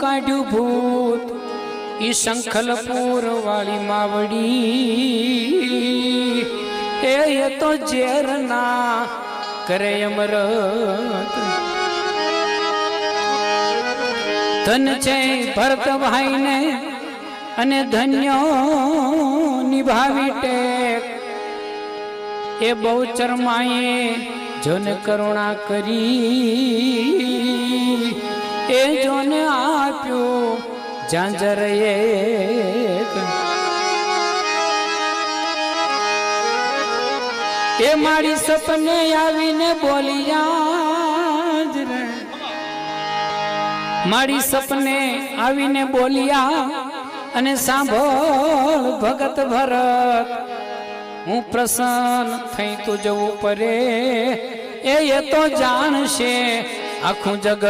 કાઢ્યું ભૂત ઈ શંખલપુર વાળી માવડી એ તો ઝેર ના કરે અમરત ધન છે ભરતભાઈ ને અને ધન્યો નિભાવી ટેક એ બહુચર માએ જોને કરુણા કરી એ જોને આપ્યું ઝાંઝર એક એ મારી સપને આવીને બોલિયા જ રે મારી સપને આવીને બોલિયા અને સાંભળ ભગત ભરત હું પ્રસન્ન થઈ તું જવું પડે એ તો જાણશે આખું જગત।